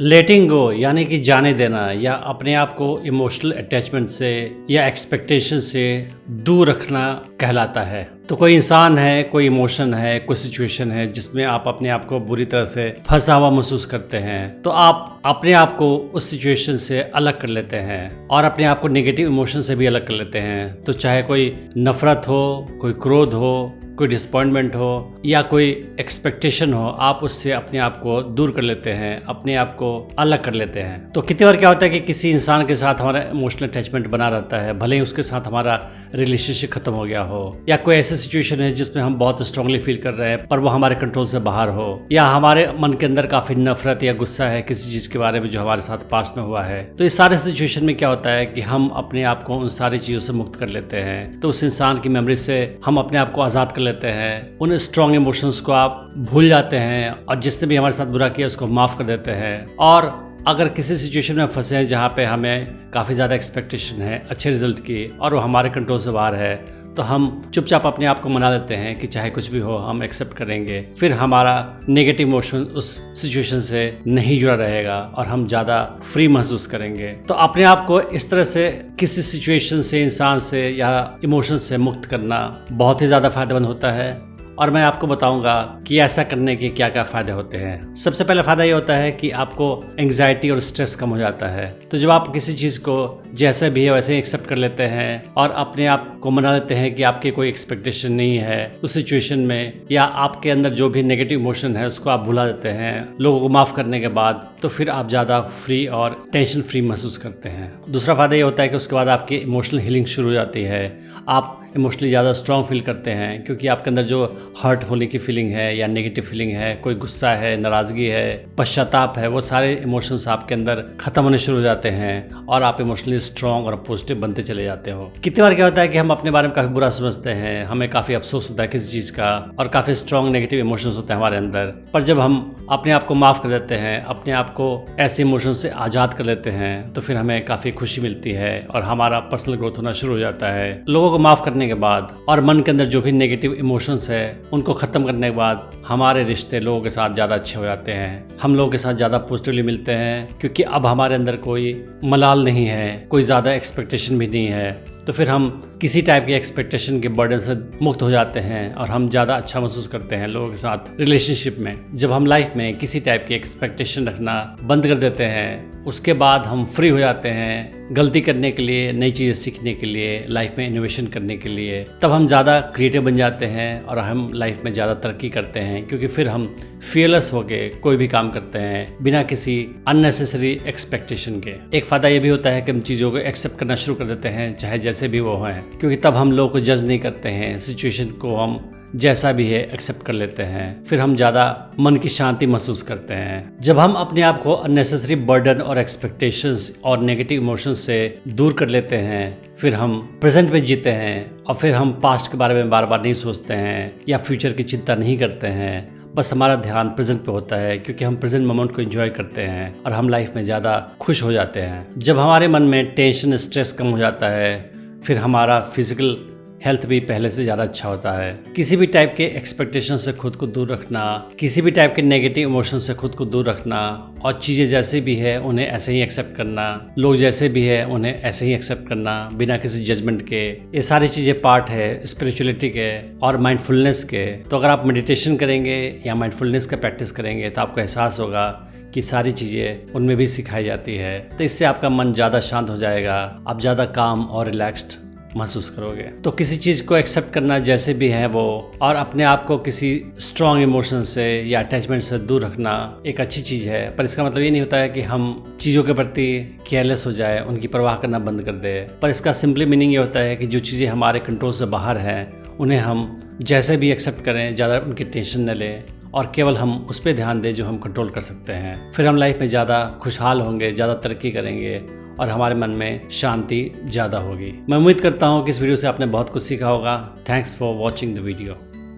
लेटिंग गो यानी कि जाने देना या अपने आप को इमोशनल अटैचमेंट से या एक्सपेक्टेशन से दूर रखना कहलाता है। तो कोई इंसान है, कोई इमोशन है, कोई सिचुएशन है जिसमें आप अपने आप को बुरी तरह से फंसा हुआ महसूस करते हैं, तो आप अपने आप को उस सिचुएशन से अलग कर लेते हैं और अपने आप को नेगेटिव इमोशन से भी अलग कर लेते हैं। तो चाहे कोई नफरत हो, कोई क्रोध हो, कोई डिसअपॉइंटमेंट हो या कोई एक्सपेक्टेशन हो, आप उससे अपने आप को दूर कर लेते हैं, अपने आप को अलग कर लेते हैं। तो कितनी बार क्या होता है कि किसी इंसान के साथ हमारा इमोशनल अटैचमेंट बना रहता है, भले ही उसके साथ हमारा रिलेशनशिप खत्म हो गया हो, या कोई ऐसी सिचुएशन है जिसमें हम बहुत स्ट्रांगली फील कर रहे हैं पर वो हमारे कंट्रोल से बाहर हो, या हमारे मन के अंदर काफी नफरत या गुस्सा है किसी चीज के बारे में जो हमारे साथ पास्ट में हुआ है। तो इस सारे सिचुएशन में क्या होता है कि हम अपने आप को उन सारी चीजों से मुक्त कर लेते हैं। तो उस इंसान की मेमोरी से हम अपने आप को आजाद कर लेते हैं, उन स्ट्रॉन्ग इमोशंस को आप भूल जाते हैं और जिसने भी हमारे साथ बुरा किया उसको माफ कर देते हैं। और अगर किसी सिचुएशन में फंसे हैं जहाँ पे हमें काफ़ी ज़्यादा एक्सपेक्टेशन है अच्छे रिजल्ट की और वो हमारे कंट्रोल से बाहर है, तो हम चुपचाप अपने आप को मना लेते हैं कि चाहे कुछ भी हो हम एक्सेप्ट करेंगे। फिर हमारा नेगेटिव इमोशन उस सिचुएशन से नहीं जुड़ा रहेगा और हम ज़्यादा फ्री महसूस करेंगे। तो अपने आप को इस तरह से किसी सिचुएशन से, इंसान से या इमोशन से मुक्त करना बहुत ही ज़्यादा फायदेमंद होता है। और मैं आपको बताऊंगा कि ऐसा करने के क्या क्या फ़ायदे होते हैं। सबसे पहला फ़ायदा ये होता है कि आपको एंग्जाइटी और स्ट्रेस कम हो जाता है। तो जब आप किसी चीज़ को जैसे भी है वैसे ही एक्सेप्ट कर लेते हैं और अपने आप को मना लेते हैं कि आपकी कोई एक्सपेक्टेशन नहीं है उस सिचुएशन में, या आपके अंदर जो भी नेगेटिव इमोशन है उसको आप भुला देते हैं लोगों को माफ़ करने के बाद, तो फिर आप ज़्यादा फ्री और टेंशन फ्री महसूस करते हैं। दूसरा फ़ायदा ये होता है कि उसके बाद आपकी इमोशनल हीलिंग शुरू हो जाती है। आप इमोशनली ज़्यादा स्ट्रॉन्ग फील करते हैं क्योंकि आपके अंदर जो हर्ट होने की फीलिंग है या नेगेटिव फीलिंग है, कोई गुस्सा है, नाराज़गी है, पश्चाताप है, वो सारे इमोशंस आपके अंदर ख़त्म होने शुरू हो जाते हैं और आप इमोशनली स्ट्रॉन्ग और पॉजिटिव बनते चले जाते हो। कितनी बार क्या होता है कि हम अपने बारे में काफ़ी बुरा समझते हैं, हमें काफ़ी अफसोस होता है किसी चीज़ का और काफ़ी स्ट्रॉन्ग नेगेटिव इमोशंस होते हैं हमारे अंदर, पर जब हम अपने आप को माफ़ कर देते हैं, अपने आप को ऐसे इमोशन से आज़ाद कर लेते हैं, तो फिर हमें काफ़ी खुशी मिलती है और हमारा पर्सनल ग्रोथ होना शुरू हो जाता है। लोगों को माफ़ करने के बाद और मन के अंदर जो भी नेगेटिव इमोशंस है उनको ख़त्म करने के बाद हमारे रिश्ते लोगों के साथ ज़्यादा अच्छे हो जाते हैं। हम लोगों के साथ ज़्यादा पॉजिटिवली मिलते हैं क्योंकि अब हमारे अंदर कोई मलाल नहीं है, कोई ज़्यादा एक्सपेक्टेशन भी नहीं है। तो फिर हम किसी टाइप की एक्सपेक्टेशन के बर्डन से मुक्त हो जाते हैं और हम ज़्यादा अच्छा महसूस करते हैं लोगों के साथ रिलेशनशिप में। जब हम लाइफ में किसी टाइप की एक्सपेक्टेशन रखना बंद कर देते हैं, उसके बाद हम फ्री हो जाते हैं गलती करने के लिए, नई चीज़ें सीखने के लिए, लाइफ में इनोवेशन करने के लिए। तब हम ज़्यादा क्रिएटिव बन जाते हैं और हम लाइफ में ज़्यादा तरक्की करते हैं क्योंकि फिर हम फियरलेस होके कोई भी काम करते हैं बिना किसी अननेसेसरी एक्सपेक्टेशन के। एक फ़ायदा ये भी होता है कि हम चीज़ों को एक्सेप्ट करना शुरू कर देते हैं चाहे जैसे भी वो हैं, क्योंकि तब हम लोगों को जज नहीं करते हैं, सिचुएशन को हम जैसा भी है एक्सेप्ट कर लेते हैं। फिर हम ज़्यादा मन की शांति महसूस करते हैं। जब हम अपने आप को अननेसेसरी बर्डन और एक्सपेक्टेशंस और नेगेटिव इमोशंस से दूर कर लेते हैं, फिर हम प्रेजेंट में जीते हैं और फिर हम पास्ट के बारे में बार बार नहीं सोचते हैं या फ्यूचर की चिंता नहीं करते हैं। बस हमारा ध्यान प्रेजेंट पे होता है क्योंकि हम प्रेजेंट मोमेंट को एंजॉय करते हैं और हम लाइफ में ज़्यादा खुश हो जाते हैं। जब हमारे मन में टेंशन, स्ट्रेस कम हो जाता है, फिर हमारा फिजिकल हेल्थ भी पहले से ज़्यादा अच्छा होता है। किसी भी टाइप के एक्सपेक्टेशन से खुद को दूर रखना, किसी भी टाइप के नेगेटिव इमोशन से खुद को दूर रखना और चीज़ें जैसे भी है उन्हें ऐसे ही एक्सेप्ट करना, लोग जैसे भी है उन्हें ऐसे ही एक्सेप्ट करना बिना किसी जजमेंट के, ये सारी चीज़ें पार्ट है स्पिरिचुअलिटी के और माइंडफुलनेस के। तो अगर आप मेडिटेशन करेंगे या माइंडफुलनेस का प्रैक्टिस करेंगे तो आपको एहसास होगा कि सारी चीज़ें उनमें भी सिखाई जाती है। तो इससे आपका मन ज़्यादा शांत हो जाएगा, आप ज़्यादा काम और रिलैक्स्ड महसूस करोगे। तो किसी चीज़ को एक्सेप्ट करना जैसे भी है वो, और अपने आप को किसी स्ट्रॉन्ग इमोशन से या अटैचमेंट से दूर रखना एक अच्छी चीज़ है, पर इसका मतलब ये नहीं होता है कि हम चीज़ों के प्रति केयरलेस हो जाए, उनकी परवाह करना बंद कर दे। पर इसका सिंपली मीनिंग ये होता है कि जो चीज़ें हमारे कंट्रोल से बाहर हैं उन्हें हम जैसे भी एक्सेप्ट करें, ज़्यादा उनकी टेंशन न लें और केवल हम उस पर ध्यान दें जो हम कंट्रोल कर सकते हैं। फिर हम लाइफ में ज़्यादा खुशहाल होंगे, ज़्यादा तरक्की करेंगे और हमारे मन में शांति ज़्यादा होगी। मैं उम्मीद करता हूँ कि इस वीडियो से आपने बहुत कुछ सीखा होगा। Thanks for watching the video.